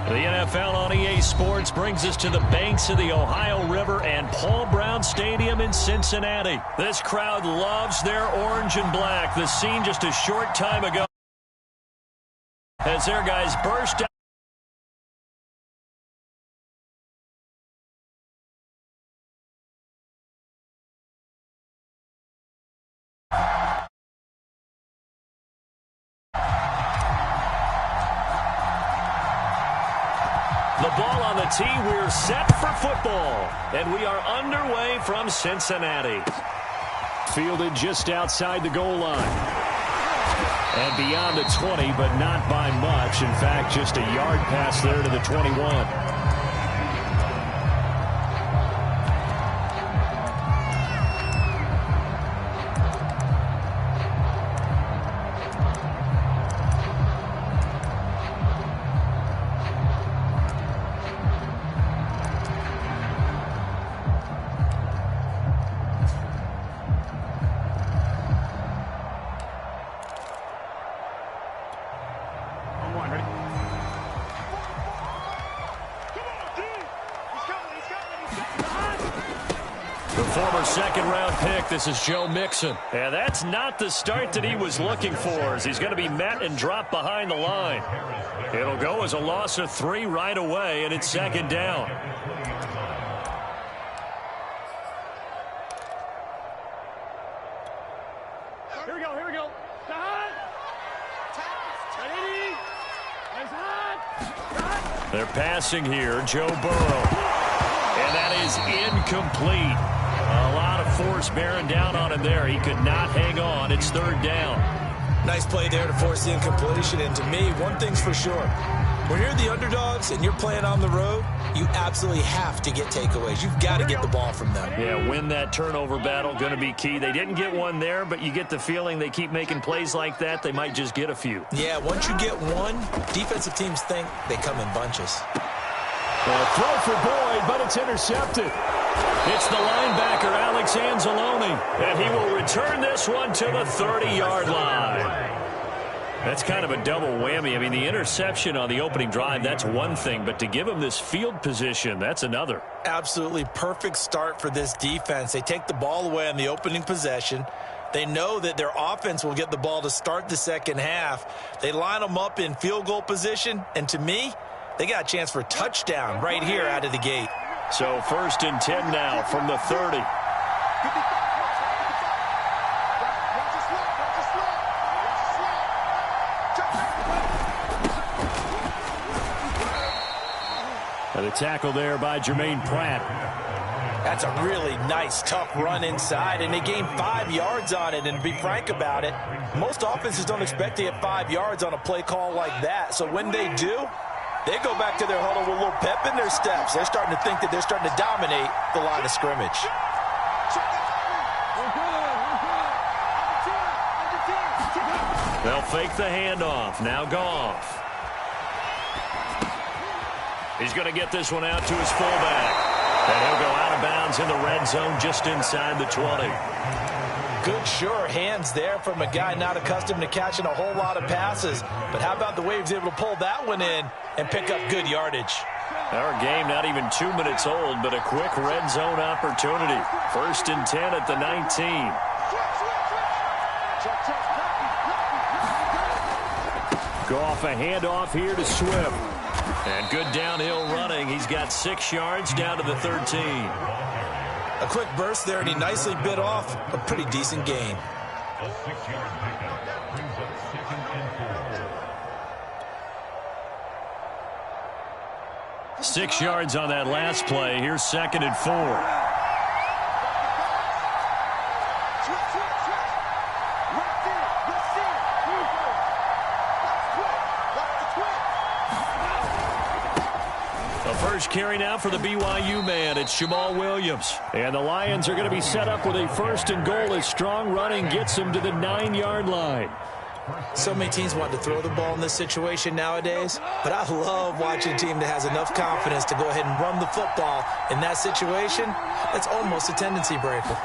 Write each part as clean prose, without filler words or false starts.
The NFL on EA Sports brings us to the banks of the Ohio River and Paul Brown Stadium in Cincinnati. This crowd loves their orange and black. The scene just a short time ago as their guys burst out. The ball on the tee, we're set for football. And we are underway from Cincinnati. Fielded just outside the goal line. And beyond the 20, but not by much. In fact, just a yard pass there to the 21. The former second-round pick, this is Joe Mixon. And that's not the start that he was looking for, as he's going to be met and dropped behind the line. It'll go as a loss of 3 right away, and it's second down. Here we go. They're passing here, Joe Burrow. And that is incomplete. A lot of force bearing down on him there. He could not hang on. It's third down. Nice play there to force the incompletion. And to me, one thing's for sure. When you're the underdogs and you're playing on the road, you absolutely have to get takeaways. You've got to get the ball from them. Yeah, win that turnover battle, going to be key. They didn't get one there, but you get the feeling they keep making plays like that, they might just get a few. Yeah, once you get one, defensive teams think they come in bunches. Throw for Boyd, but it's intercepted. It's the linebacker, Alex Anzalone, and he will return this one to the 30-yard line. That's kind of a double whammy. I mean, the interception on the opening drive, that's one thing, but to give him this field position, that's another. Absolutely perfect start for this defense. They take the ball away on the opening possession. They know that their offense will get the ball to start the second half. They line them up in field goal position, and to me, they got a chance for a touchdown right here out of the gate. So 1st and 10 now from the 30. And a tackle there by Jermaine Pratt. That's a really nice, tough run inside, and they gained 5 yards on it. And to be frank about it, most offenses don't expect to get 5 yards on a play call like that. So when they do, they go back to their huddle with a little pep in their steps. They're starting to think that they're starting to dominate the line of scrimmage. They'll fake the handoff. Now Goff. He's going to get this one out to his fullback. And he'll go out of bounds in the red zone just inside the 20. Good, sure hands there from a guy not accustomed to catching a whole lot of passes. But how about the way he was able to pull that one in and pick up good yardage? Our game not even 2 minutes old, but a quick red zone opportunity. 1st and 10 at the 19. Goff a handoff here to Swift. And good downhill running. He's got 6 yards down to the 13. A quick burst there, and he nicely bit off a pretty decent gain. Six yards on that last play. Here's 2nd and 4. First carry now for the BYU man. It's Jamal Williams. And the Lions are going to be set up with a 1st and goal as strong running gets them to the 9-yard line. So many teams want to throw the ball in this situation nowadays, but I love watching a team that has enough confidence to go ahead and run the football in that situation. That's almost a tendency breaker.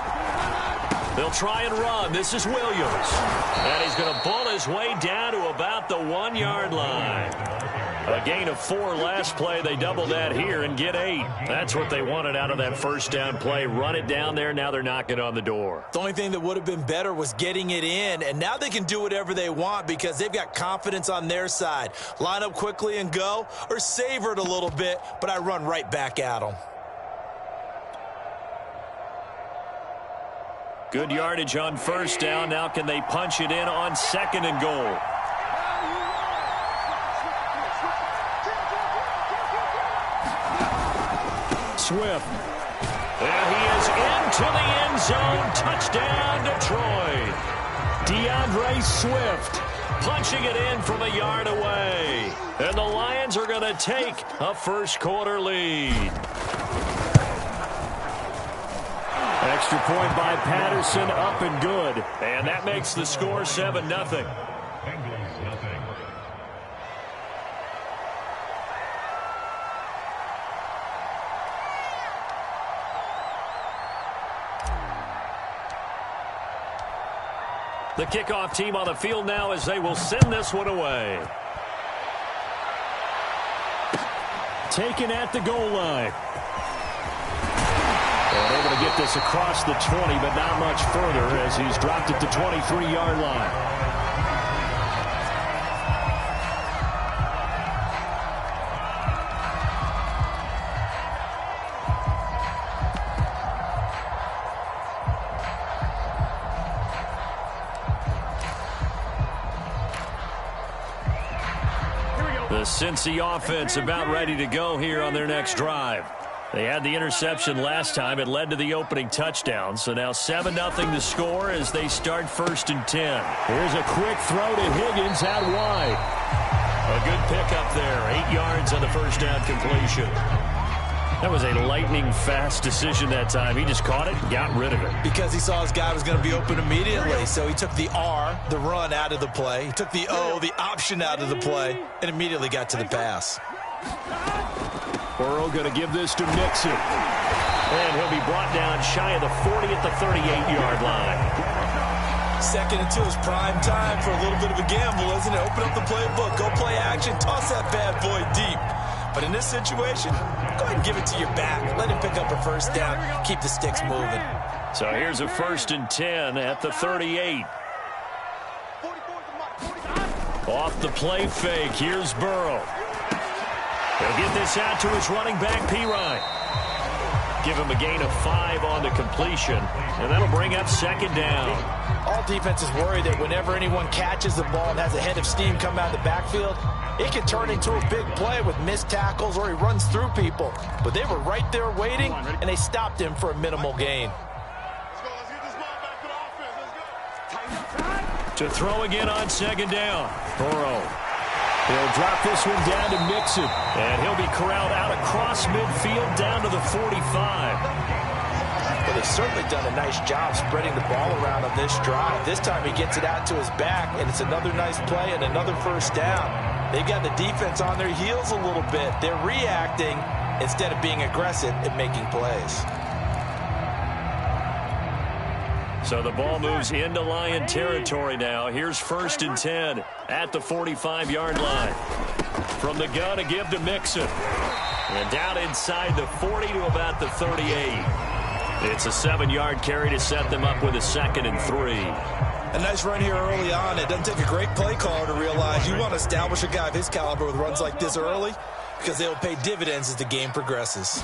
They'll try and run. This is Williams. And he's going to pull his way down to about the 1-yard line. A gain of 4 last play. They double that here and get 8. That's what they wanted out of that first down play. Run it down there. Now they're knocking on the door. The only thing that would have been better was getting it in, and now they can do whatever they want because they've got confidence on their side. Line up quickly and go, or savor it a little bit, but I run right back at them. Good yardage on first down. Now can they punch it in on 2nd and goal? Swift. There he is into the end zone. Touchdown, Detroit. DeAndre Swift punching it in from a yard away. And the Lions are going to take a first-quarter lead. Extra point by Patterson, up and good. And that makes the score 7-0. The kickoff team on the field now as they will send this one away. Taken at the goal line. And able to get this across the 20, but not much further as he's dropped it to 23-yard line. The Cincy offense about ready to go here on their next drive. They had the interception last time. It led to the opening touchdown. So now 7-0 the score as they start 1st and 10. Here's a quick throw to Higgins out wide. A good pickup there. 8 yards on the first down completion. That was a lightning-fast decision that time. He just caught it and got rid of it. Because he saw his guy was going to be open immediately, so he took the R, the run, out of the play. He took the O, the option, out of the play, and immediately got to the pass. Burrow going to give this to Mixon. And he'll be brought down shy of the 40 at the 38-yard line. 2nd and 2 is prime time for a little bit of a gamble, isn't it? Open up the playbook, go play action, toss that bad boy deep. But in this situation, go ahead and give it to your back. Let him pick up a first down. Keep the sticks moving. So here's a 1st and 10 at the 38. Off the play fake. Here's Burrow. He'll get this out to his running back, Pirine. Give him a gain of 5 on the completion, and that'll bring up 2nd down. All defenses worry that whenever anyone catches the ball and has a head of steam come out of the backfield, it can turn into a big play with missed tackles or he runs through people. But they were right there waiting, and they stopped him for a minimal gain. To throw again on 2nd down. Burrow. He'll drop this one down to Mixon. And he'll be corralled out across midfield down to the 45. Well, they've certainly done a nice job spreading the ball around on this drive. This time he gets it out to his back, and it's another nice play and another first down. They've got the defense on their heels a little bit. They're reacting instead of being aggressive at making plays. So the ball moves into Lion territory now. Here's 1st and 10 at the 45-yard line. From the gun, a give to Mixon. And down inside the 40 to about the 38. It's a 7-yard carry to set them up with a 2nd and 3. A nice run here early on. It doesn't take a great play caller to realize you want to establish a guy of his caliber with runs like this early because they will pay dividends as the game progresses.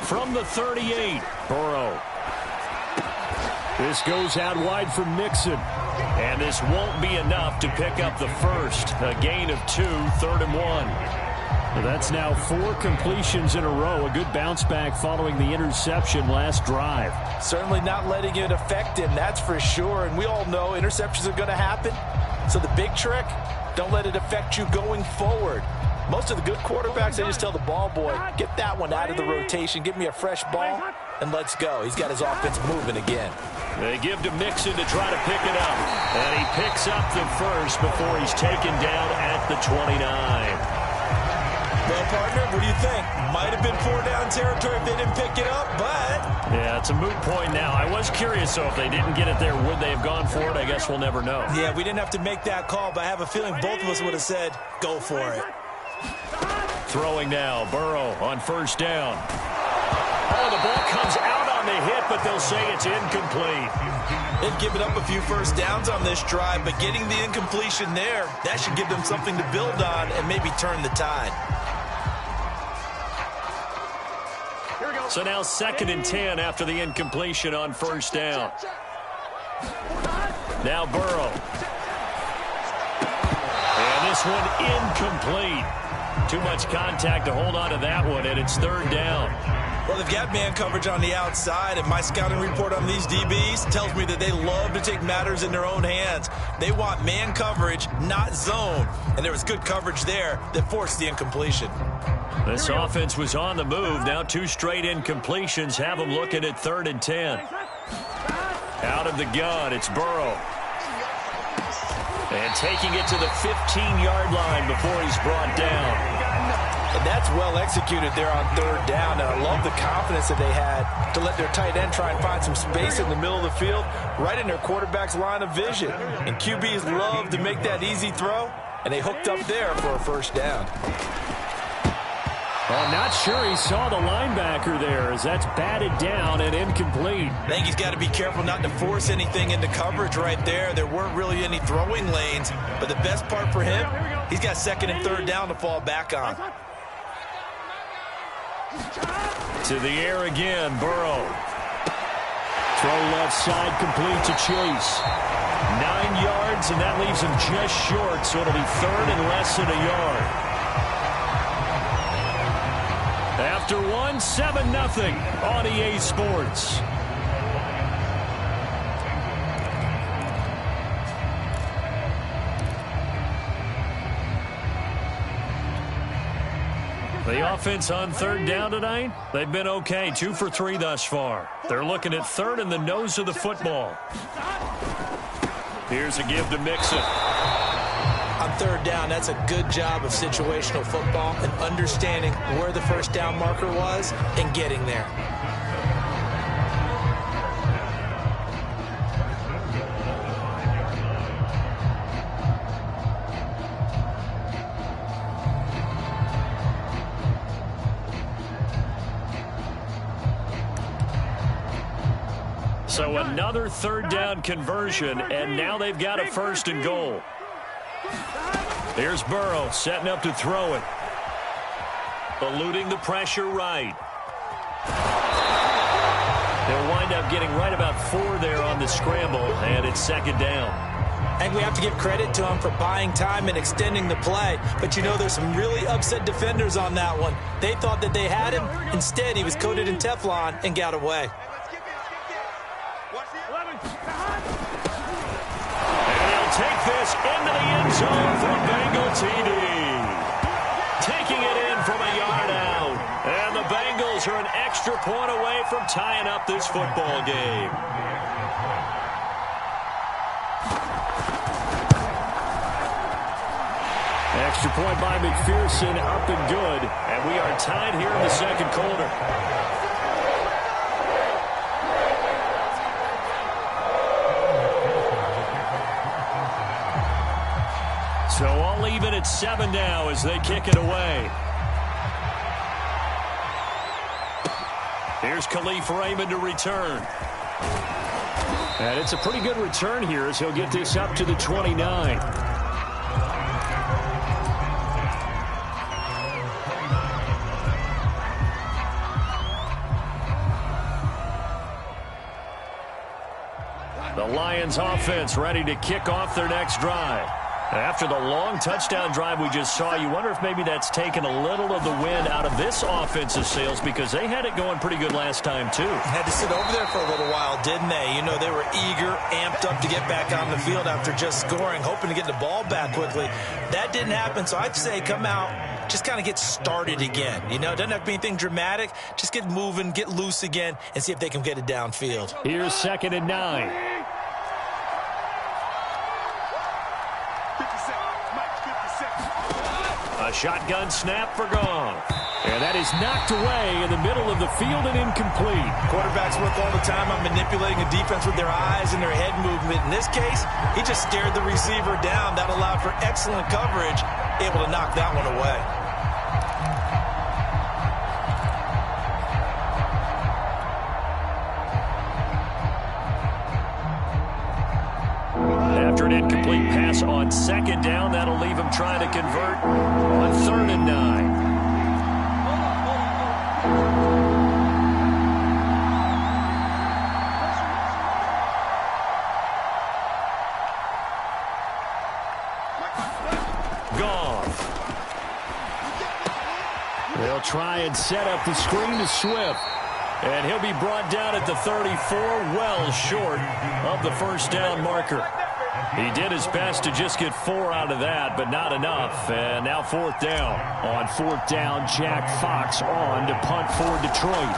From the 38, Burrow. This goes out wide for Mixon. And this won't be enough to pick up the first. A gain of 2, 3rd and 1. Well, that's now 4 completions in a row. A good bounce back following the interception last drive. Certainly not letting it affect him, that's for sure. And we all know interceptions are going to happen. So the big trick, don't let it affect you going forward. Most of the good quarterbacks, they just tell the ball boy, get that one out of the rotation, give me a fresh ball, and let's go. He's got his offense moving again. They give to Mixon to try to pick it up. And he picks up the first before he's taken down at the 29. Well, partner, what do you think? Might have been 4-down territory if they didn't pick it up, but... Yeah, it's a moot point now. I was curious, so if they didn't get it there, would they have gone for it? I guess we'll never know. Yeah, we didn't have to make that call, but I have a feeling both of us would have said, go for it. Throwing now, Burrow on first down. Oh, the ball comes out on the hit, but they'll say it's incomplete. They've given up a few first downs on this drive, but getting the incompletion there, that should give them something to build on and maybe turn the tide. So now 2nd and 10 after the incompletion on first down. Now Burrow. And this one incomplete. Too much contact to hold on to that one, and it's 3rd down. Well, they've got man coverage on the outside, and my scouting report on these DBs tells me that they love to take matters in their own hands. They want man coverage, not zone. And there was good coverage there that forced the incompletion. This offense was on the move. Now 2 straight incompletions have them looking at 3rd and 10. Out of the gun, it's Burrow. And taking it to the 15-yard line before he's brought down. And that's well executed there on 3rd down. And I love the confidence that they had to let their tight end try and find some space in the middle of the field, right in their quarterback's line of vision. And QBs love to make that easy throw, and they hooked up there for a first down. Well, I'm not sure he saw the linebacker there as that's batted down and incomplete. I think he's got to be careful not to force anything into coverage right there. There weren't really any throwing lanes, but the best part for him, he's got 2nd and 3rd down to fall back on. To the air again, Burrow. Throw left side complete to Chase. 9 yards, and that leaves him just short, so it'll be 3rd and less than a yard. After 1, 7-0 on EA Sports. The offense on 3rd down tonight, they've been okay. 2 for 3 thus far. They're looking at 3rd in the nose of the football. Here's a give to Mixon. On 3rd down, that's a good job of situational football and understanding where the first down marker was and getting there. So another 3rd down conversion, and now they've got a 1st and goal. Here's Burrow setting up to throw it. Eluding the pressure right. They'll wind up getting right about 4 there on the scramble, and it's 2nd down. And we have to give credit to him for buying time and extending the play. But, you know, there's some really upset defenders on that one. They thought that they had him. Instead, he was coated in Teflon and got away. Take this into the end zone for a Bengal TD. Taking it in from a yard out. And the Bengals are an extra point away from tying up this football game. Extra point by McPherson, up and good. And we are tied here in the 2nd quarter. So all even at 7 now as they kick it away. Here's Khalif Raymond to return. And it's a pretty good return here as he'll get this up to the 29. The Lions offense ready to kick off their next drive. After the long touchdown drive we just saw, you wonder if maybe that's taken a little of the wind out of this offensive sails because they had it going pretty good last time, too. Had to sit over there for a little while, didn't they? You know, they were eager, amped up to get back on the field after just scoring, hoping to get the ball back quickly. That didn't happen, so I'd say come out, just kind of get started again. You know, it doesn't have to be anything dramatic. Just get moving, get loose again, and see if they can get it downfield. Here's 2nd and 9. A shotgun snap for Gong. And that is knocked away in the middle of the field and incomplete. Quarterbacks work all the time on manipulating a defense with their eyes and their head movement. In this case, he just stared the receiver down. That allowed for excellent coverage, able to knock that one away. On second down, that'll leave him trying to convert on 3rd and 9. They'll try and set up the screen to Swift. And he'll be brought down at the 34, well short of the first down marker. He did his best to just get 4 out of that, but not enough. And now 4th down. On 4th down, Jack Fox on to punt for Detroit.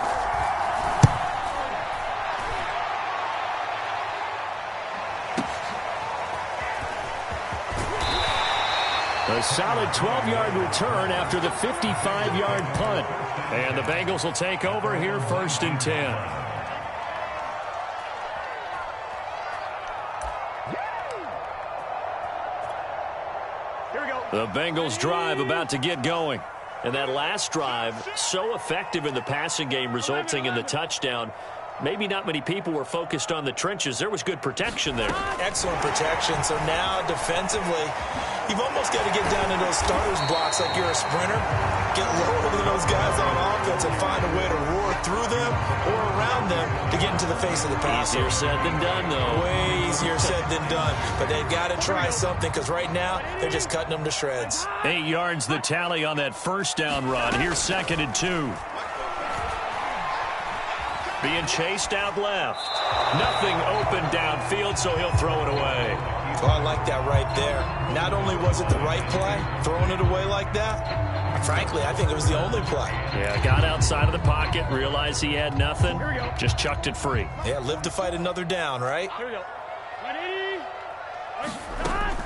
A solid 12-yard return after the 55-yard punt. And the Bengals will take over here 1st and 10. The Bengals drive about to get going. And that last drive, so effective in the passing game, resulting in the touchdown. Maybe not many people were focused on the trenches. There was good protection there. Excellent protection. So now defensively, you've almost got to get down into those starters blocks like you're a sprinter. Get lower than those guys on offense and find a way to roar through them or around them to get into the face of the passer. Easier said than done, though. Way easier said than done. But they've got to try something because right now they're just cutting them to shreds. 8 yards the tally on that first down run. Here's 2nd and 2. Being chased out left. Nothing open downfield, so he'll throw it away. Oh, I like that right there. Not only was it the right play, throwing it away like that, frankly, I think it was the only play. Yeah, got outside of the pocket, realized he had nothing, just chucked it free. Yeah, live to fight another down, right? Here we go. 180.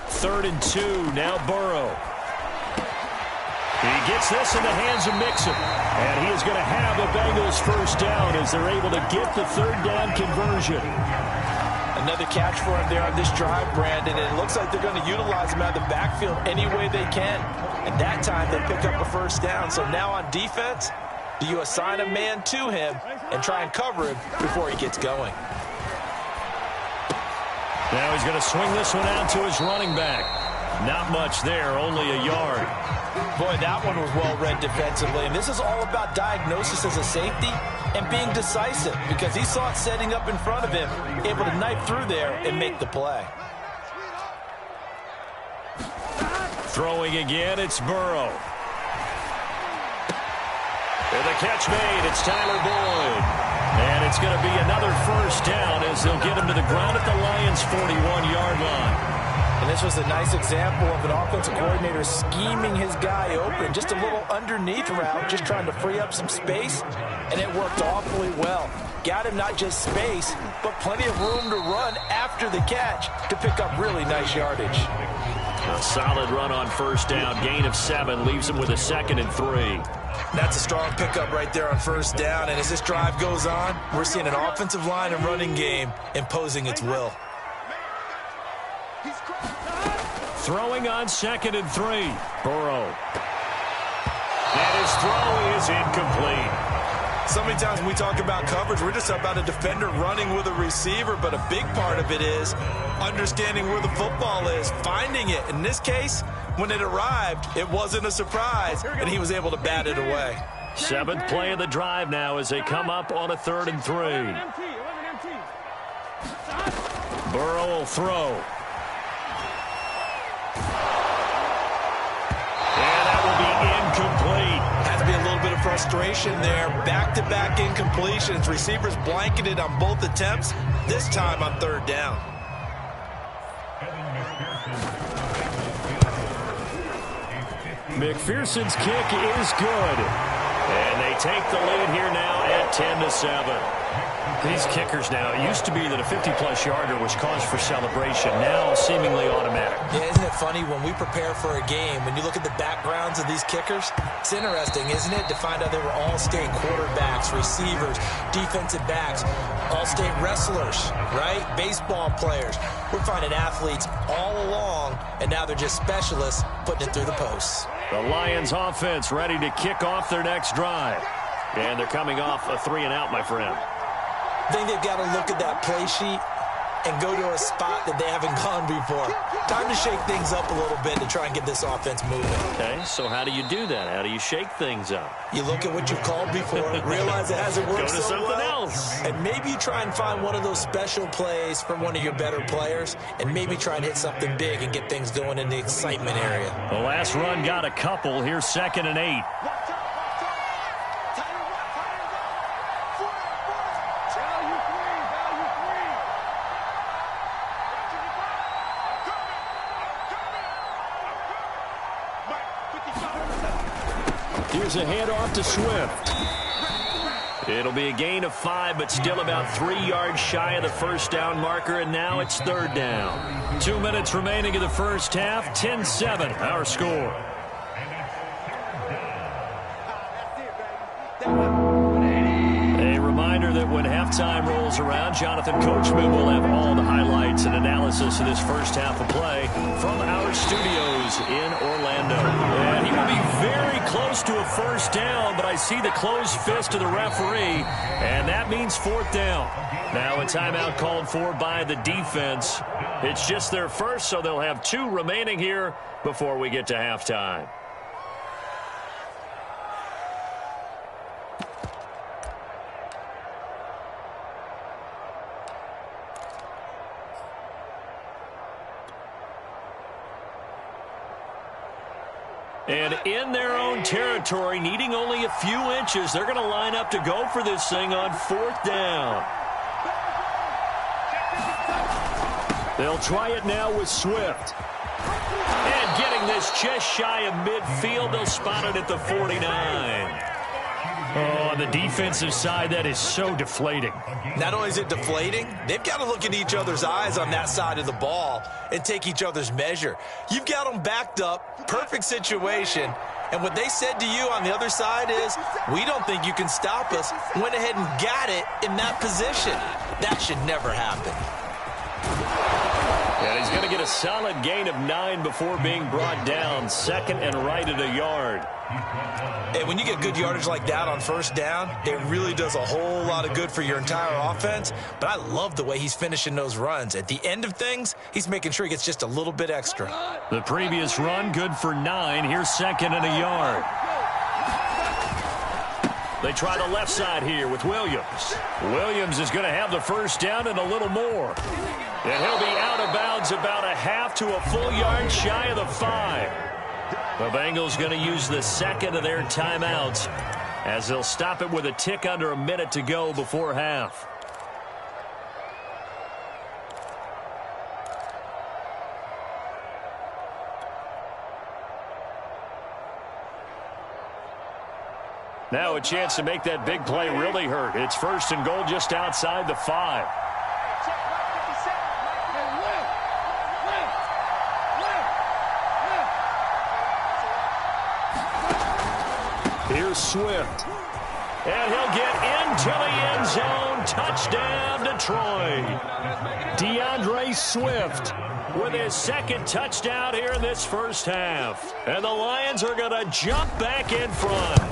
3rd and 2, now Burrow. He gets this in the hands of Mixon. And he is going to have the Bengals first down as they're able to get the 3rd down conversion. Another catch for him there on this drive, Brandon. And it looks like they're going to utilize him out of the backfield any way they can. And that time they pick up a first down. So now on defense, do you assign a man to him and try and cover him before he gets going? Now he's going to swing this one out to his running back. Not much there, only a yard. Boy, that one was well read defensively. And this is all about diagnosis as a safety and being decisive because he saw it setting up in front of him, able to knife through there and make the play. Throwing again, it's Burrow. And the catch made, it's Tyler Boyd. And it's going to be another first down as they'll get him to the ground at the Lions' 41-yard line. And this was a nice example of an offensive coordinator scheming his guy open. Just a little underneath route, just trying to free up some space. And it worked awfully well. Got him not just space, but plenty of room to run after the catch to pick up really nice yardage. A solid run on first down. Gain of 7 leaves him with a 2nd and 3. That's a strong pickup right there on first down. And as this drive goes on, we're seeing an offensive line and running game imposing its will. Throwing on 2nd and 3. Burrow. And his throw is incomplete. So many times when we talk about coverage, we're just about a defender running with a receiver, but a big part of it is understanding where the football is, finding it. In this case, when it arrived, it wasn't a surprise, and he was able to bat it away. 7th play of the drive now as they come up on a 3rd and 3. Burrow will throw. Incomplete. Has to be a little bit of frustration there. Back-to-back incompletions. Receivers blanketed on both attempts, this time on 3rd down. McPherson's kick is good. And they take the lead here now at 10-7. These kickers now, it used to be that a 50-plus yarder was cause for celebration. Now seemingly automatic. Yeah, isn't it funny when we prepare for a game, when you look at the backgrounds of these kickers, it's interesting, isn't it, to find out they were all-state quarterbacks, receivers, defensive backs, all-state wrestlers, right? Baseball players. We're finding athletes all along, and now they're just specialists putting it through the posts. The Lions offense ready to kick off their next drive. And they're coming off a 3-and-out, my friend. I think they've got to look at that play sheet and go to a spot that they haven't gone before. Time to shake things up a little bit to try and get this offense moving. Okay, so how do you do that? How do you shake things up? You look at what you've called before, realize it hasn't worked Go to so something well, else. and maybe you try and find one of those special plays from one of your better players, and maybe try and hit something big and get things going in the excitement area. The last run got a couple. Here's 2nd and 8. Here's a handoff to Swift. It'll be a gain of 5, but still about 3 yards shy of the first down marker, and now it's 3rd down. 2 minutes remaining in the first half, 10-7, our score. A reminder that when halftime rolls around, Jonathan Coachman will have all the highlights and analysis of this first half of play from our studios in Orlando. And he will be very close to a first down, but I see the closed fist of the referee, and that means 4th down. Now a timeout called for by the defense. It's just their first, so they'll have 2 remaining here before we get to halftime. And in their own territory, needing only a few inches, they're going to line up to go for this thing on 4th down. They'll try it now with Swift. And getting this just shy of midfield, they'll spot it at the 49. Oh, on the defensive side, that is so deflating. Not only is it deflating, they've got to look in each other's eyes on that side of the ball and take each other's measure. You've got them backed up, perfect situation, and what they said to you on the other side is, we don't think you can stop us. Went ahead and got it in that position. That should never happen. And he's going to get a solid gain of 9 before being brought down. 2nd and right at a yard. And when you get good yardage like that on first down, it really does a whole lot of good for your entire offense. But I love the way he's finishing those runs. At the end of things, he's making sure he gets just a little bit extra. The previous run, good for 9. Here's 2nd and a yard. They try the left side here with Williams. Williams is going to have the first down and a little more. And he'll be out of bounds about a half to a full yard shy of the 5. The Bengals going to use the 2nd of their timeouts as they'll stop it with a tick under a minute to go before half. Now a chance to make that big play really hurt. It's 1st and goal just outside the 5. Here's Swift. And he'll get into the end zone. Touchdown, Detroit. DeAndre Swift with his 2nd touchdown here in this first half. And the Lions are going to jump back in front.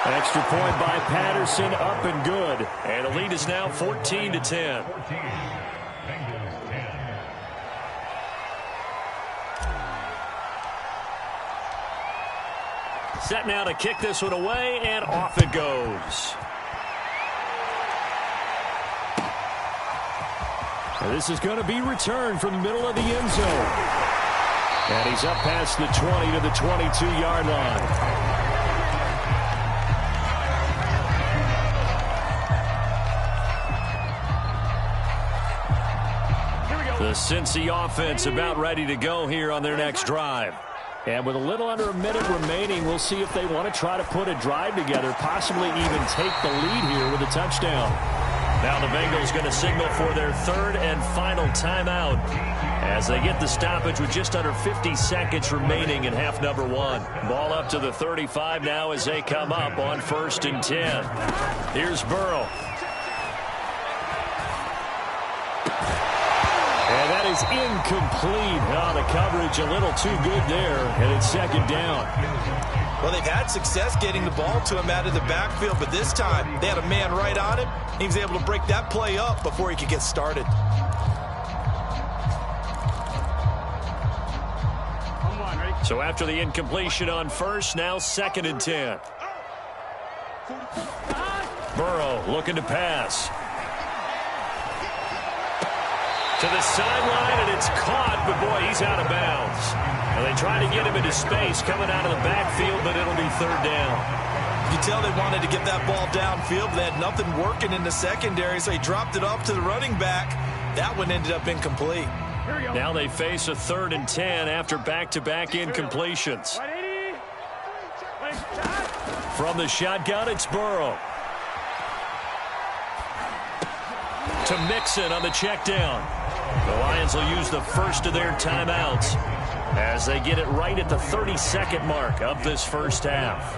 Extra point by Patterson, up and good. And the lead is now 14-10. Set now to kick this one away, and off it goes. And this is going to be returned from the middle of the end zone. And he's up past the 20 to the 22-yard line. The Cincy offense about ready to go here on their next drive. And with a little under a minute remaining, we'll see if they want to try to put a drive together, possibly even take the lead here with a touchdown. Now the Bengals going to signal for their 3rd and final timeout as they get the stoppage with just under 50 seconds remaining in half number 1. Ball up to the 35 now as they come up on 1st and 10. Here's Burrow. And that is incomplete. Oh, the coverage a little too good there, and it's second down. Well, they've had success getting the ball to him out of the backfield, but this time they had a man right on him. He was able to break that play up before he could get started. So after the incompletion on first, now 2nd and 10. Burrow looking to pass. To the sideline, and it's caught, but boy, he's out of bounds. And they try to get him into space coming out of the backfield, but it'll be 3rd down. You can tell they wanted to get that ball downfield. They had nothing working in the secondary, so he dropped it off to the running back. That one ended up incomplete. Now they face a 3rd and 10 after back-to-back incompletions. From the shotgun, it's Burrow. To Mixon on the check down. The Lions will use the first of their timeouts as they get it right at the 30-second mark of this first half.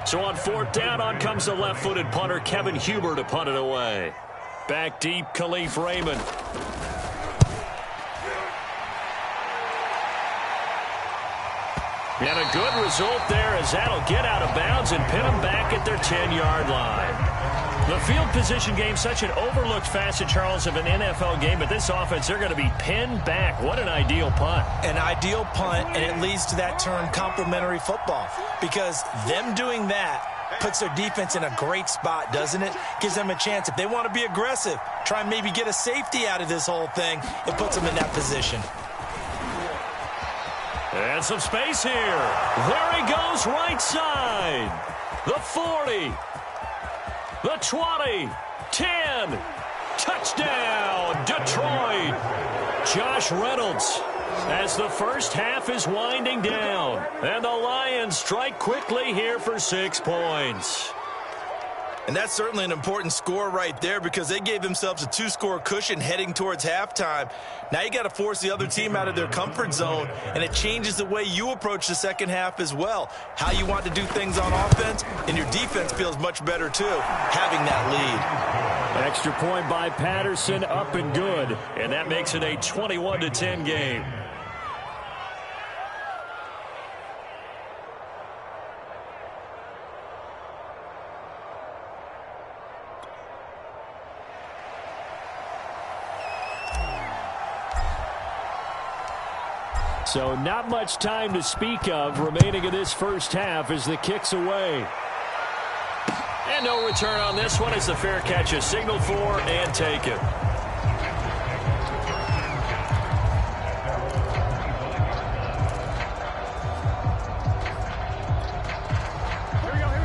So on 4th down, on comes the left-footed punter, Kevin Huber, to punt it away. Back deep, Khalif Raymond. And a good result there as that'll get out of bounds and pin them back at their 10-yard line. The field position game, such an overlooked facet, Charles, of an NFL game, but this offense, they're going to be pinned back. What an ideal punt. An ideal punt, and it leads to that term complementary football, because them doing that puts their defense in a great spot, doesn't it? Gives them a chance. If they want to be aggressive, try and maybe get a safety out of this whole thing, it puts them in that position. And some space here. There he goes, right side. The 40. The 20, 10, touchdown, Detroit. Josh Reynolds as the first half is winding down. And the Lions strike quickly here for 6 points. And that's certainly an important score right there because they gave themselves a 2-score cushion heading towards halftime. Now you got to force the other team out of their comfort zone, and it changes the way you approach the second half as well. How you want to do things on offense, and your defense feels much better too, having that lead. Extra point by Patterson, up and good, and that makes it a 21-10 game. So not much time to speak of remaining in this first half as the kick's away. And no return on this one as the fair catch is signaled for and taken.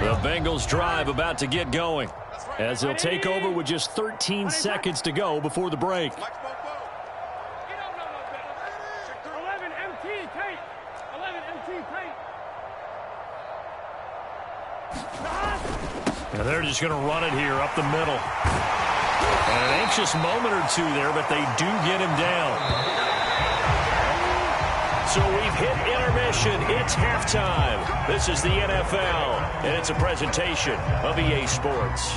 The Bengals drive about to get going as they'll take over with just 13 seconds to go before the break. And they're just going to run it here up the middle. And an anxious moment or two there, but they do get him down. So we've hit intermission. It's halftime. This is the NFL, and it's a presentation of EA Sports.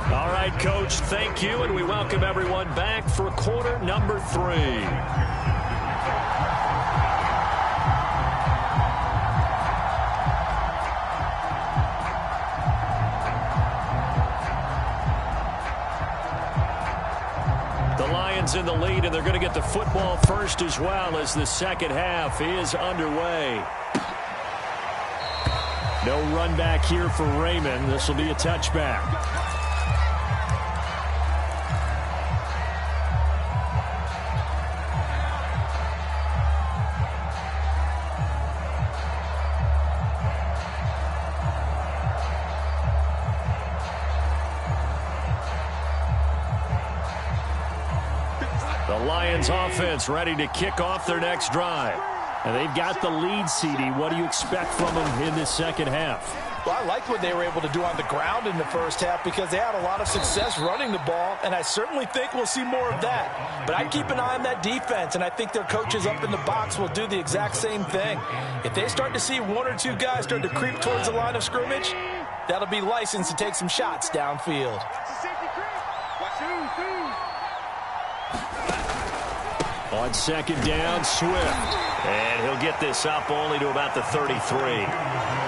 All right, Coach, thank you, and we welcome everyone back for quarter number 3. In the lead, and they're going to get the football first as well as the second half is underway. No run back here for Raymond. This will be a touchback. Lions offense ready to kick off their next drive. And they've got the lead, CD. What do you expect from them in this second half? Well, I like what they were able to do on the ground in the first half because they had a lot of success running the ball, and I certainly think we'll see more of that. But I'd keep an eye on that defense, and I think their coaches up in the box will do the exact same thing. If they start to see 1 or 2 guys start to creep towards the line of scrimmage, that'll be licensed to take some shots downfield. On second down, Swift. And he'll get this up only to about the 33.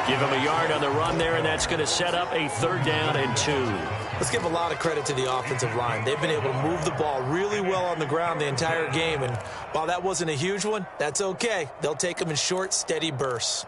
Give him a yard on the run there, and that's going to set up a 3rd down and 2. Let's give a lot of credit to the offensive line. They've been able to move the ball really well on the ground the entire game, and while that wasn't a huge one, that's okay. They'll take them in short, steady bursts.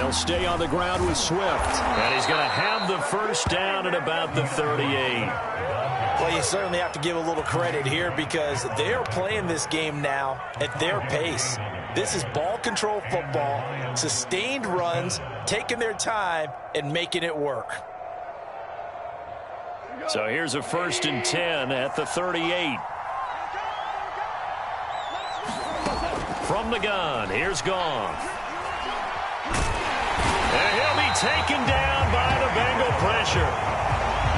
Stay on the ground with Swift. And he's going to have the 1st down at about the 38. Well, you certainly have to give a little credit here because they're playing this game now at their pace. This is ball control football, sustained runs, taking their time, and making it work. So here's a 1st and 10 at the 38. From the gun, here's Goff. And he'll be taken down by the Bengal pressure.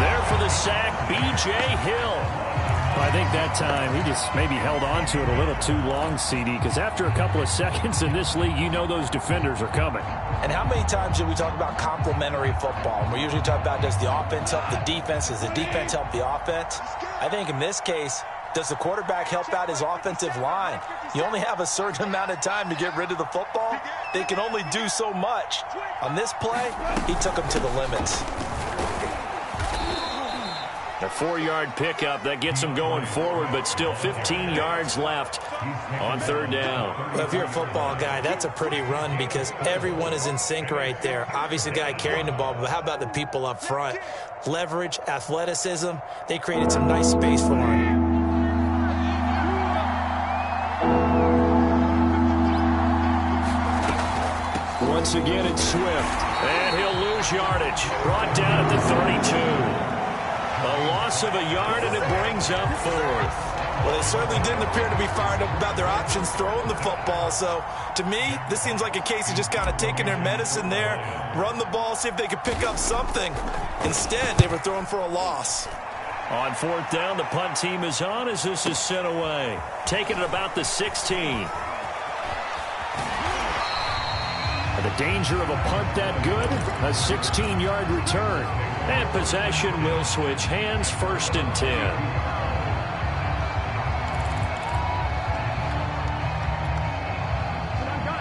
There for the sack, B.J. Hill. Well, I think that time he just maybe held on to it a little too long, CD, because after a couple of seconds in this league, you know those defenders are coming. And how many times do we talk about complementary football? And we usually talk about, does the offense help the defense? Does the defense help the offense? I think in this case, does the quarterback help out his offensive line? You only have a certain amount of time to get rid of the football. They can only do so much. On this play, he took them to the limits. A 4-yard pickup that gets them going forward, but still 15 yards left on 3rd down. Well, if you're a football guy, that's a pretty run because everyone is in sync right there. Obviously, the guy carrying the ball, but how about the people up front? Leverage, athleticism, they created some nice space for him. Once again, it's Swift. And he'll lose yardage. Brought down at the 32. A loss of a yard, and it brings up 4th. Well, they certainly didn't appear to be fired up about their options throwing the football. So, to me, this seems like a case of just kind of taking their medicine there, run the ball, see if they could pick up something. Instead, they were throwing for a loss. On 4th down, the punt team is on as this is sent away. Taking it about the 16. The danger of a punt that good, a 16-yard return. And possession will switch hands, 1st and 10.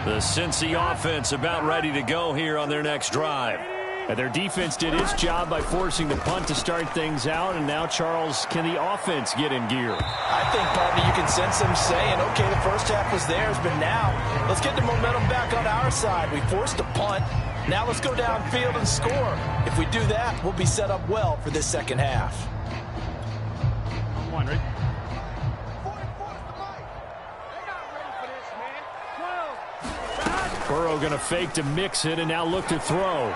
The Cincy offense about ready to go here on their next drive. And their defense did its job by forcing the punt to start things out. And now, Charles, can the offense get in gear? I think, partner, you can sense them saying, okay, the first half was theirs, but now let's get the momentum back on our side. We forced a punt. Now let's go downfield and score. If we do that, we'll be set up well for this second half. Come on, Rick. Burrow going to fake to mix it and now look to throw.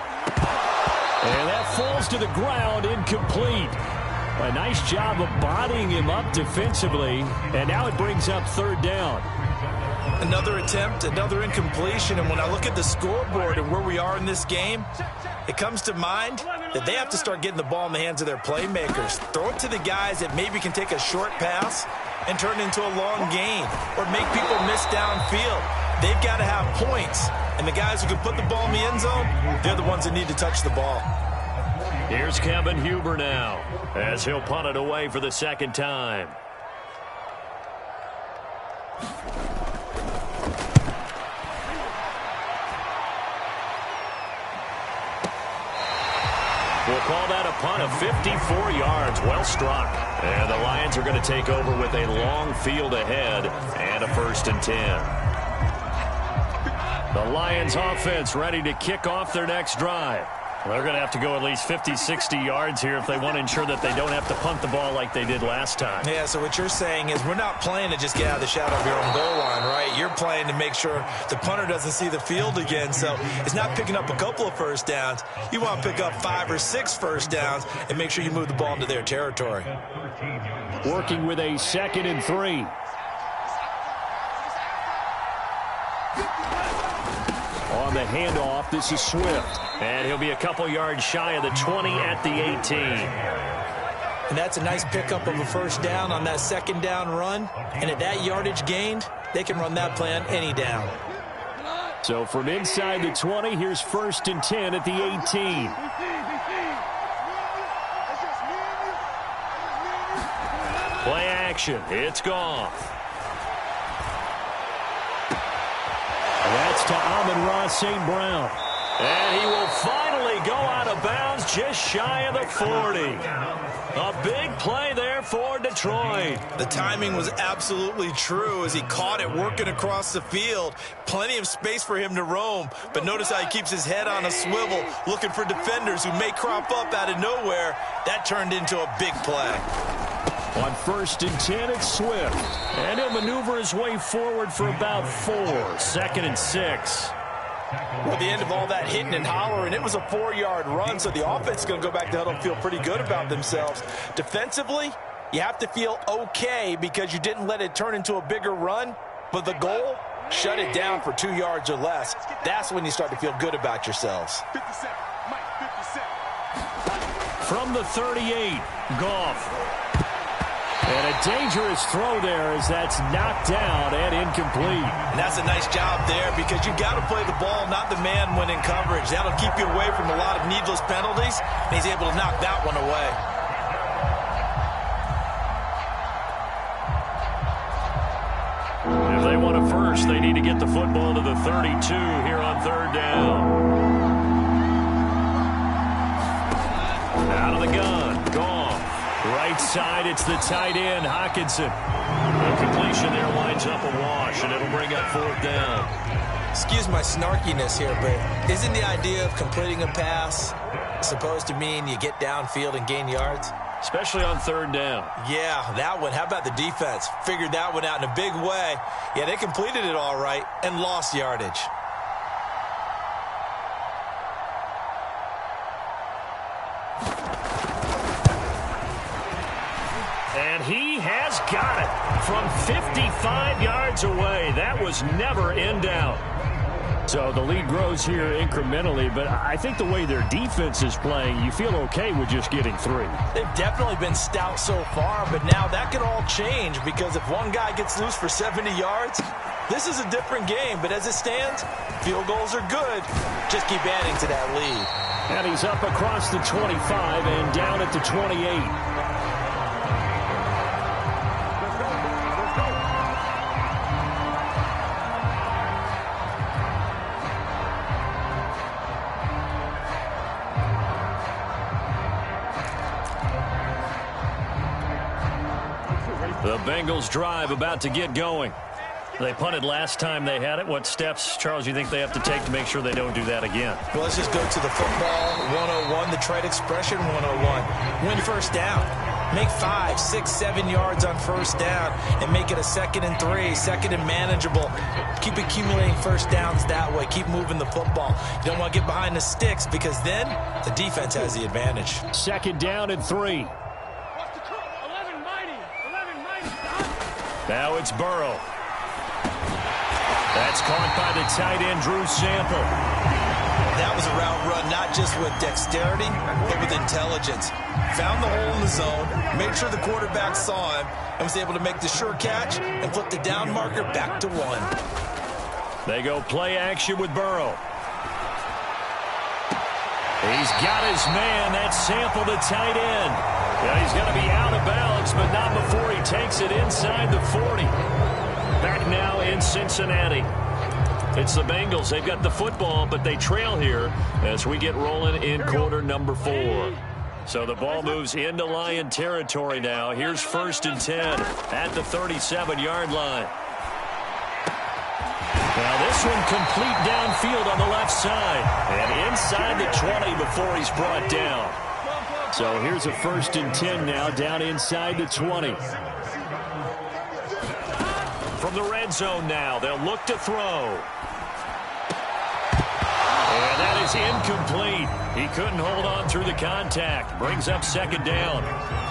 And that falls to the ground, incomplete. A nice job of bodying him up defensively. And now it brings up 3rd down. Another attempt, another incompletion. And when I look at the scoreboard and where we are in this game, it comes to mind that they have to start getting the ball in the hands of their playmakers. Throw it to the guys that maybe can take a short pass and turn it into a long gain or make people miss downfield. They've got to have points. And the guys who can put the ball in the end zone, they're the ones that need to touch the ball. Here's Kevin Huber now as he'll punt it away for the 2nd time. We'll call that a punt of 54 yards. Well struck. And the Lions are going to take over with a long field ahead and a 1st and 10. The Lions offense ready to kick off their next drive. They're going to have to go at least 50, 60 yards here if they want to ensure that they don't have to punt the ball like they did last time. Yeah, so what you're saying is we're not playing to just get out of the shadow of your own goal line, right? You're playing to make sure the punter doesn't see the field again. So it's not picking up a couple of 1st downs. You want to pick up 5 or 6 1st downs and make sure you move the ball into their territory. Working with a 2nd and 3. On on the handoff. This is Swift. And he'll be a couple yards shy of the 20 at the 18. And that's a nice pickup of a first down on that second down run. And at that yardage gained, they can run that play on any down. So from inside the 20, here's 1st and 10 at the 18. Play action. It's Goff. That's to Amon-Ra St. Brown. And he will finally go out of bounds just shy of the 40. A big play there for Detroit. The timing was absolutely true as he caught it working across the field. Plenty of space for him to roam. But notice how he keeps his head on a swivel, looking for defenders who may crop up out of nowhere. That turned into a big play. On 1st and 10, it's Swift. And he'll maneuver his way forward for about 4. 2nd and 6. Well, at the end of all that hitting and hollering, it was a 4-yard run, so the offense is going to go back to huddle and feel pretty good about themselves. Defensively, you have to feel okay because you didn't let it turn into a bigger run, but the goal, shut it down for 2 yards or less. That's when you start to feel good about yourselves. From the 38, Goff. And a dangerous throw there as that's knocked down and incomplete. And that's a nice job there because you've got to play the ball, not the man when in coverage. That'll keep you away from a lot of needless penalties, and he's able to knock that one away. If they want a first, they need to get the football to the 32 here on 3rd down. Out of the gun, Goff. Right side, it's the tight end, Hockenson. The completion there winds up a wash, and it'll bring up 4th down. Excuse my snarkiness here, but isn't the idea of completing a pass supposed to mean you get downfield and gain yards? Especially on 3rd down. Yeah, that one. How about the defense? Figured that one out in a big way. Yeah, they completed it all right and lost yardage. And he has got it from 55 yards away. That was never in doubt. So the lead grows here incrementally, but I think the way their defense is playing, you feel okay with just getting 3. They've definitely been stout so far, but now that could all change because if one guy gets loose for 70 yards, this is a different game. But as it stands, field goals are good. Just keep adding to that lead. And he's up across the 25 and down at the 28. The Bengals drive about to get going. They punted last time they had it. What steps, Charles, you think they have to take to make sure they don't do that again? Well, let's just go to the football 101, the trade expression 101. Win first down. Make 5, 6, 7 yards on first down and make it a 2nd and 3, 2nd and manageable. Keep accumulating first downs that way. Keep moving the football. You don't want to get behind the sticks because then the defense has the advantage. 2nd down and 3. Now it's Burrow. That's caught by the tight end, Drew Sample. That was a route run, not just with dexterity, but with intelligence. Found the hole in the zone, made sure the quarterback saw him, and was able to make the sure catch and flip the down marker back to 1. They go play action with Burrow. He's got his man. That's Sample, the tight end. Yeah, he's going to be out of bounds, but not before he takes it inside the 40. Back now in Cincinnati. It's the Bengals. They've got the football, but they trail here as we get rolling in quarter number 4. So the ball moves into Lion territory now. Here's 1st and 10 at the 37-yard line. Now this one complete downfield on the left side. And inside the 20 before he's brought down. So here's a 1st and 10 now down inside the 20. From the red zone now, they'll look to throw. And that is incomplete. He couldn't hold on through the contact. Brings up 2nd down.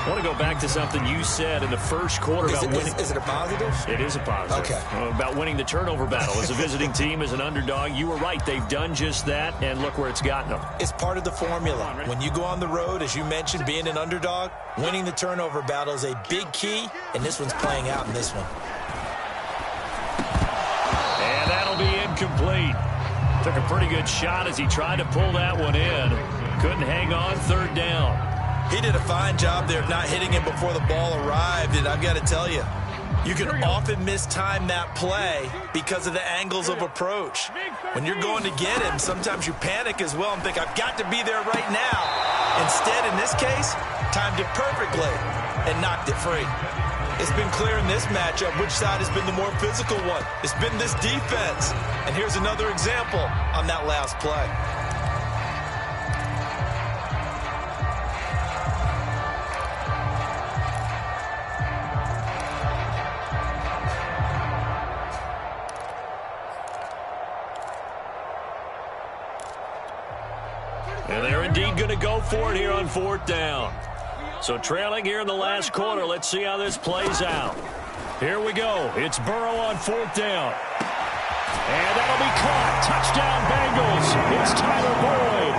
I want to go back to something you said in the first quarter about winning. Is it a positive? It is a positive. Okay. About winning the turnover battle. As a visiting team, as an underdog, you were right. They've done just that, and look where it's gotten them. It's part of the formula. When you go on the road, as you mentioned, being an underdog, winning the turnover battle is a big key, and this one's playing out in this one. And that'll be incomplete. Took a pretty good shot as he tried to pull that one in. Couldn't hang on, third down. He did a fine job there of not hitting him before the ball arrived, and I've got to tell you, you can often mistime that play because of the angles of approach. When you're going to get him, sometimes you panic as well and think, I've got to be there right now. Instead, in this case, timed it perfectly and knocked it free. It's been clear in this matchup which side has been the more physical one. It's been this defense. And here's another example on that last play. And they're indeed going to go for it here on fourth down. So trailing here in the last quarter. Let's see how this plays out. Here we go. It's Burrow on fourth down. And that'll be caught. Touchdown Bengals. It's Tyler Boyd.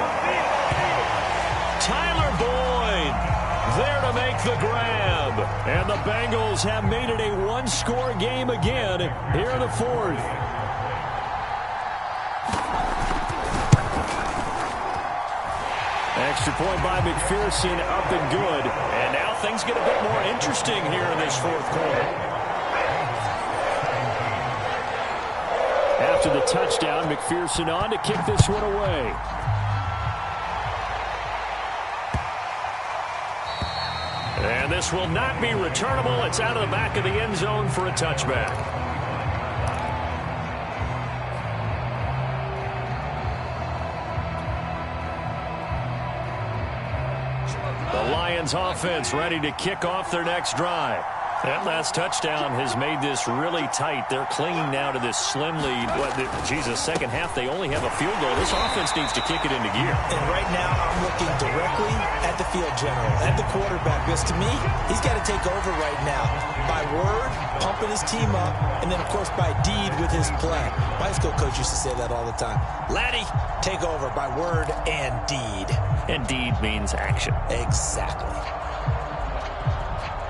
Tyler Boyd there to make the grab. And the Bengals have made it a one-score game again here in the fourth. Extra point by McPherson, up and good. And now things get a bit more interesting here in this fourth quarter. After the touchdown, McPherson on to kick this one away. And this will not be returnable. It's out of the back of the end zone for a touchback. The Lions offense ready to kick off their next drive. That last touchdown has made this really tight. They're clinging now to this slim lead. Second half, they only have a field goal. This offense needs to kick it into gear. And right now, I'm looking directly at the field general, at the quarterback, because to me, he's got to take over right now by word, pumping his team up, and then, of course, by deed with his play. My high school coach used to say that all the time. Laddie, take over by word and deed. And deed means action. Exactly.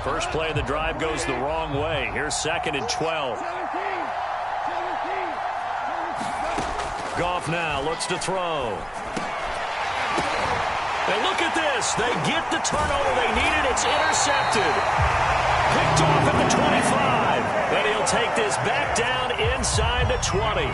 First play of the drive goes the wrong way. Here's 2nd and 12. Goff now looks to throw. And look at this. They get the turnover they needed. It's intercepted. Picked off at the 25. And he'll take this back down inside the 20.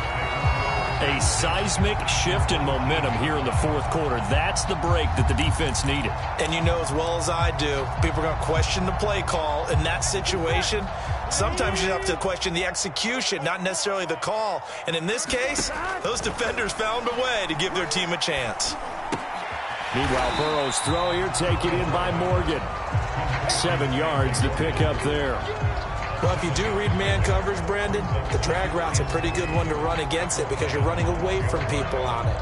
A seismic shift in momentum here in the fourth quarter. That's the break that the defense needed. And you know as well as I do, people are going to question the play call in that situation. Sometimes you have to question the execution, not necessarily the call. And in this case, those defenders found a way to give their team a chance. Meanwhile, Burrow's throw here taken in by Morgan. 7 yards to pick up there. Well, if you do read man coverage, Brandon, the drag route's a pretty good one to run against it because you're running away from people on it.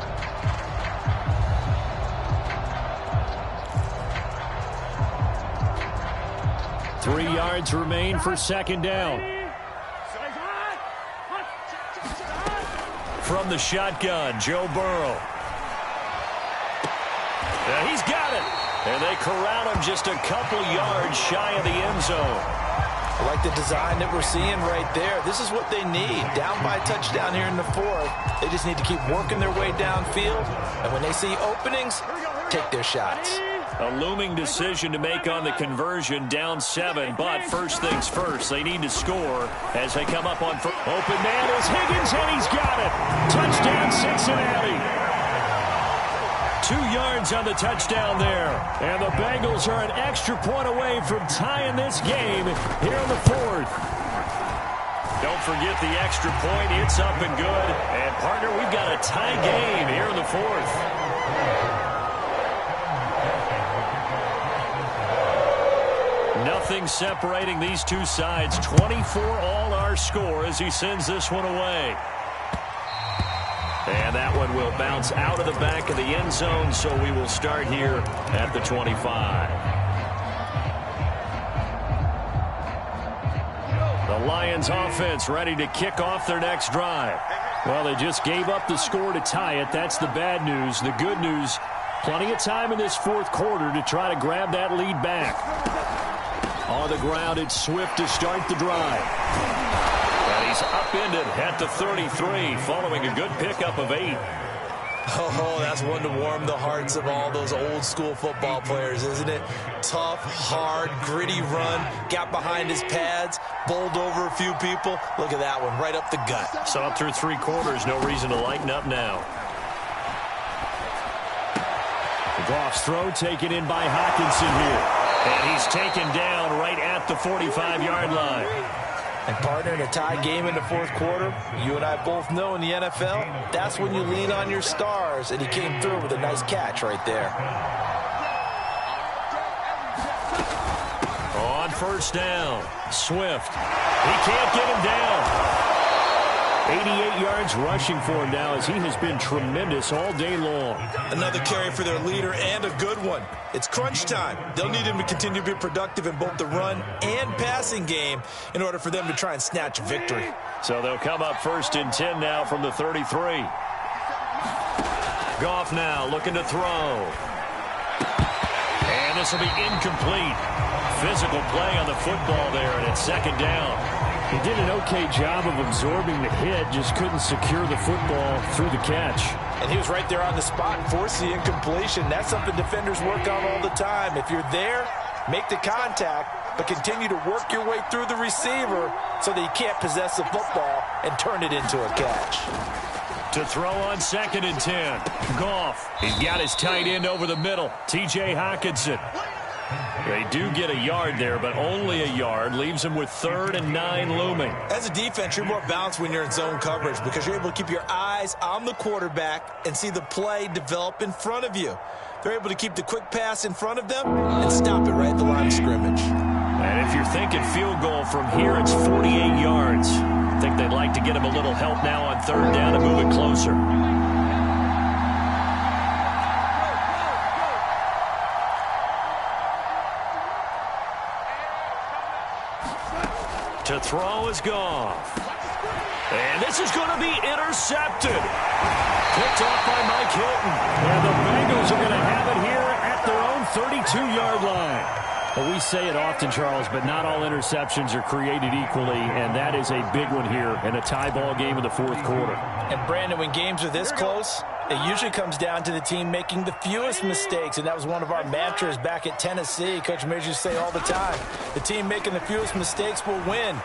Three yards remain for second down. From the shotgun, Joe Burrow. Yeah, he's got it. And they corral him just a couple yards shy of the end zone. I like the design that we're seeing right there. This is what they need. Down by a touchdown here in the fourth. They just need to keep working their way downfield. And when they see openings, take their shots. A looming decision to make on the conversion, down 7. But first things first, they need to score as they come up on open man is Higgins, and he's got it. Touchdown, Cincinnati. 2 yards on the touchdown there. And the Bengals are an extra point away from tying this game here in the fourth. Don't forget the extra point. It's up and good. And, partner, we've got a tie game here in the fourth. Nothing separating these two sides. 24 all our score as he sends this one away. And that one will bounce out of the back of the end zone, so we will start here at the 25. Lions offense ready to kick off their next drive. Well, they just gave up the score to tie it. That's the bad news. The good news, plenty of time in this fourth quarter to try to grab that lead back. On the ground, it's Swift to start the drive. And he's upended at the 33 following a good pickup of 8. Oh, that's one to warm the hearts of all those old-school football players, isn't it? Tough, hard, gritty run, got behind his pads, bowled over a few people. Look at that one, right up the gut. Saw it through 3 quarters, no reason to lighten up now. Goff's throw taken in by Hockenson here. And he's taken down right at the 45-yard line. And, partner, in a tie game in the fourth quarter, you and I both know in the NFL, that's when you lean on your stars, and he came through with a nice catch right there. On first down, Swift. He can't get him down. 88 yards rushing for him now as he has been tremendous all day long. Another carry for their leader and a good one. It's crunch time. They'll need him to continue to be productive in both the run and passing game in order for them to try and snatch a victory. So they'll come up 1st and 10 now from the 33. Goff now looking to throw. And this will be incomplete. Physical play on the football there, and it's 2nd down. He did an okay job of absorbing the hit, just couldn't secure the football through the catch. And he was right there on the spot, forced the incompletion. That's something defenders work on all the time. If you're there, make the contact, but continue to work your way through the receiver so that he can't possess the football and turn it into a catch. To throw on 2nd and 10. Goff. He's got his tight end over the middle. T.J. Hockenson. They do get a yard there, but only a yard. Leaves them with 3rd and 9 looming. As a defense, you're more balanced when you're in zone coverage because you're able to keep your eyes on the quarterback and see the play develop in front of you. They're able to keep the quick pass in front of them and stop it right at the line of scrimmage. And if you're thinking field goal from here, it's 48 yards. I think they'd like to get him a little help now on 3rd down and move it closer. To throw is Goff. And this is going to be intercepted. Picked off by Mike Hilton. And the Bengals are going to have it here at their own 32-yard line. Well, we say it often, Charles, but not all interceptions are created equally, and that is a big one here in a tie ball game in the fourth quarter. And, Brandon, when games are this close, it usually comes down to the team making the fewest mistakes, and that was one of our mantras back at Tennessee. Coach Major used to say all the time, the team making the fewest mistakes will win.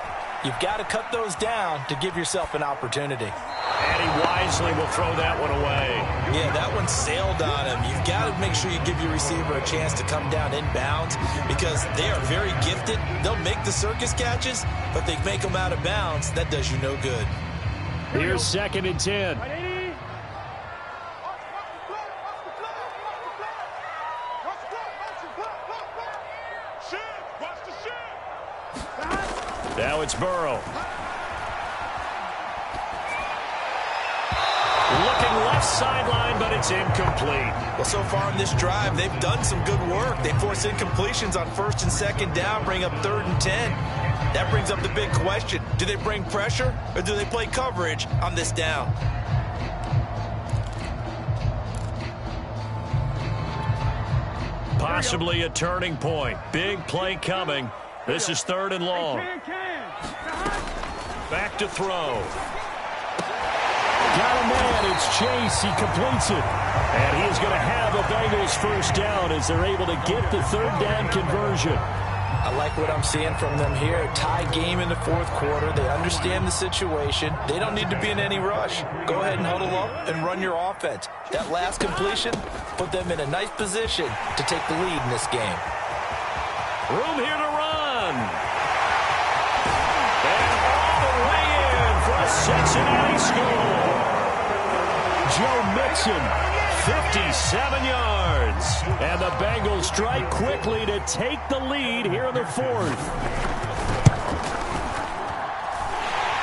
You've got to cut those down to give yourself an opportunity. And he wisely will throw that one away. Yeah, that one sailed on him. You've got to make sure you give your receiver a chance to come down inbounds because they are very gifted. They'll make the circus catches, but they make them out of bounds. That does you no good. Here's 2nd and 10. Now it's Burrow. Looking left sideline, but it's incomplete. Well, so far in this drive, they've done some good work. They force incompletions on 1st and 2nd down, bring up 3rd and 10. That brings up the big question. Do they bring pressure or do they play coverage on this down? Possibly a turning point. Big play coming. This is 3rd and long. Back to throw. Got a man. It's Chase. He completes it. And he is going to have a Bengals 1st down as they're able to get the 3rd down conversion. I like what I'm seeing from them here. Tie game in the fourth quarter. They understand the situation. They don't need to be in any rush. Go ahead and huddle up and run your offense. That last completion put them in a nice position to take the lead in this game. Room here to run. And all the way in for a Cincinnati score. Joe Mixon, 57 yards. And the Bengals strike quickly to take the lead here in the fourth.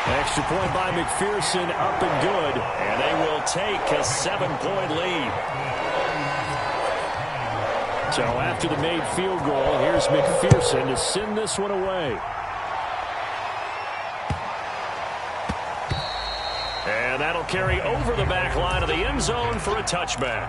Extra point by McPherson, up and good. And they will take a 7-point lead. So after the made field goal, here's McPherson to send this one away. carry over the back line of the end zone for a touchback.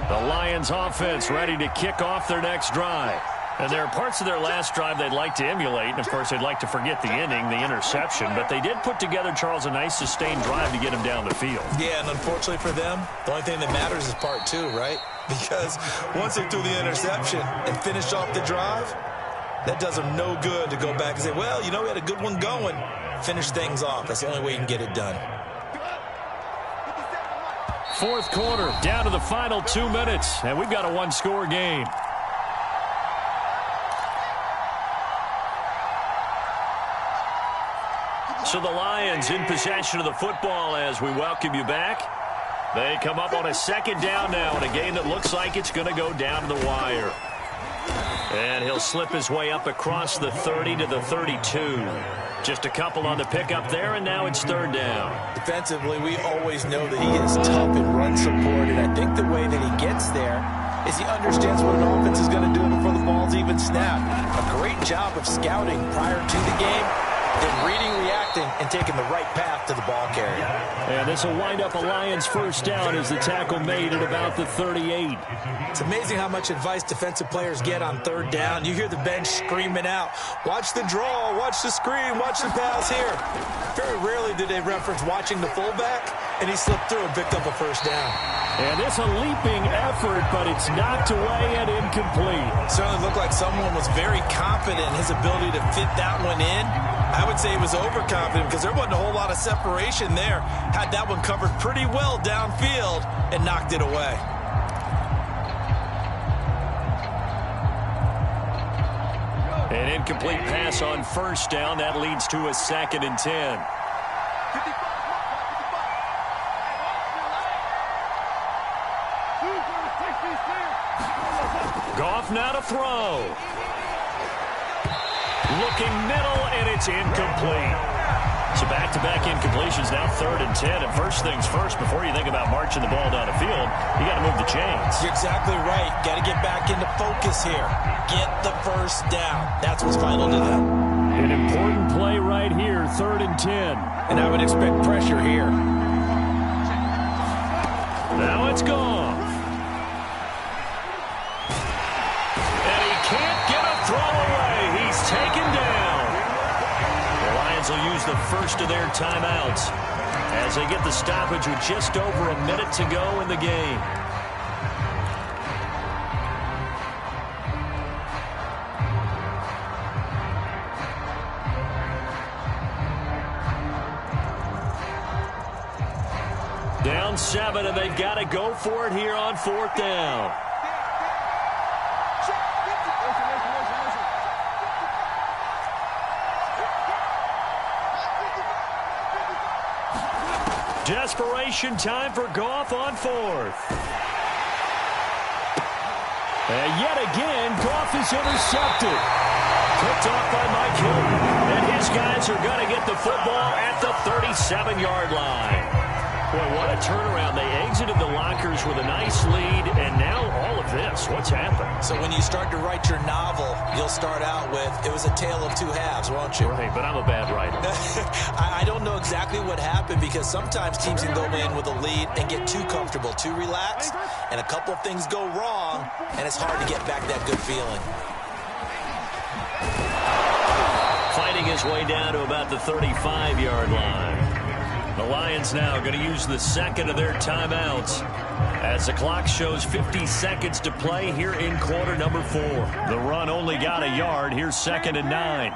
The Lions offense ready to kick off their next drive. And there are parts of their last drive they'd like to emulate. And, of course, they'd like to forget the inning, the interception. But they did put together, Charles, a nice sustained drive to get him down the field. Yeah, and unfortunately for them, the only thing that matters is part two, right? Because once they threw the interception and finished off the drive, that does them no good to go back and say, well, you know, we had a good one going. Finish things off. That's the only way you can get it done. Fourth quarter, down to the final 2 minutes, and we've got a one-score game. So the Lions in possession of the football as we welcome you back. They come up on a second down now in a game that looks like it's going to go down to the wire. And he'll slip his way up across the 30 to the 32. Just a couple on the pickup there, and now it's third down. Defensively, we always know that he is tough in run support, and I think the way that he gets there is he understands what an offense is going to do before the ball's even snapped. A great job of scouting prior to the game, then reading, reacting, and taking the right path to the ball carrier. And this will wind up a Lions first down as the tackle made at about the 38. It's amazing how much advice defensive players get on third down. You hear the bench screaming out, watch the draw, watch the screen, watch the pass here. Very rarely do they reference watching the fullback, and he slipped through and picked up a first down. And it's a leaping effort, but it's knocked away and incomplete. Certainly looked like someone was very confident in his ability to fit that one in. I would say he was overconfident because there wasn't a whole lot of separation there. Had that one covered pretty well downfield and knocked it away. An incomplete pass on first down. That leads to a 2nd and 10. Goff now to throw. Looking middle, and it's incomplete. So back-to-back incompletions, now 3rd and 10. And first things first, before you think about marching the ball down the field, you got to move the chains. You're exactly right. Got to get back into focus here. Get the first down. That's what's vital to them. An important play right here, 3rd and 10. And I would expect pressure here. Now it's gone. And he can't get a throw away. He's taken down. The Lions will use the first of their timeouts as they get the stoppage with just over a minute to go in the game. Down 7, and they've got to go for it here on 4th down. Desperation time for Goff on 4th. And yet again, Goff is intercepted. Picked off by Mike Hilton. And his guys are going to get the football at the 37-yard line. Boy, what a turnaround. They exited the lockers with a nice lead, and now all of this. What's happened? So when you start to write your novel, you'll start out with, it was a tale of two halves, won't you? Right, but I'm a bad writer. I don't know exactly what happened because sometimes teams can go in with a lead and get too comfortable, too relaxed, and a couple of things go wrong, and it's hard to get back that good feeling. Fighting his way down to about the 35-yard line. The Lions now going to use the second of their timeouts as the clock shows 50 seconds to play here in quarter number 4. The run only got a yard. Here's 2nd and 9.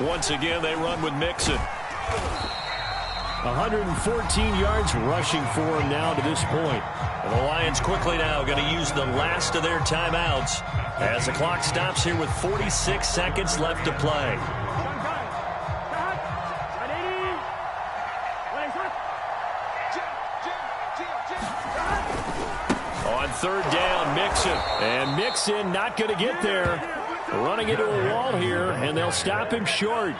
Once again, they run with Mixon. 114 yards rushing for him now to this point. And the Lions quickly now going to use the last of their timeouts as the clock stops here with 46 seconds left to play. On 3rd down, Mixon. And Mixon not going to get there. Running into a wall here, and they'll stop him short.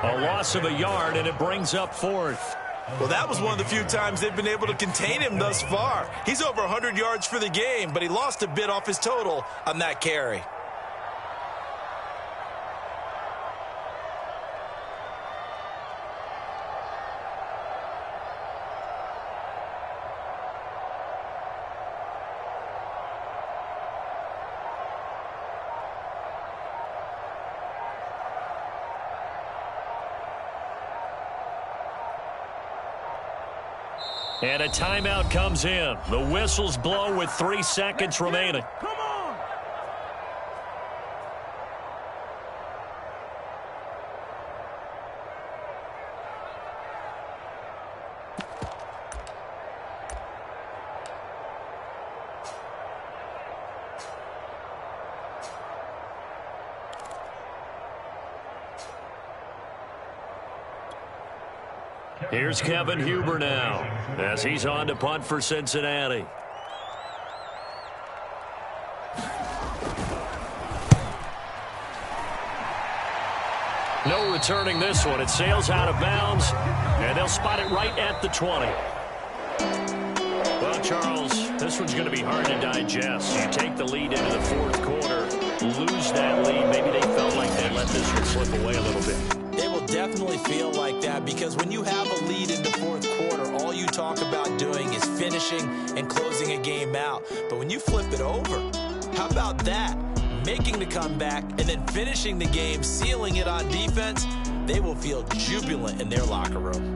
A loss of a yard, and it brings up 4th. Well, that was one of the few times they've been able to contain him thus far. He's over 100 yards for the game, but he lost a bit off his total on that carry. And a timeout comes in. The whistles blow with 3 seconds remaining. Come on! Here's Kevin Huber now as he's on to punt for Cincinnati. No returning this one. It sails out of bounds, and they'll spot it right at the 20. Well, Charles, this one's going to be hard to digest. You take the lead into the fourth quarter, lose that lead. Maybe they felt like they let this one slip away a little bit. They will definitely feel like that because when you have a lead in the fourth quarter, all you talk about doing is finishing and closing a game out. But when you flip it over, how about that? Making the comeback and then finishing the game, sealing it on defense, they will feel jubilant in their locker room.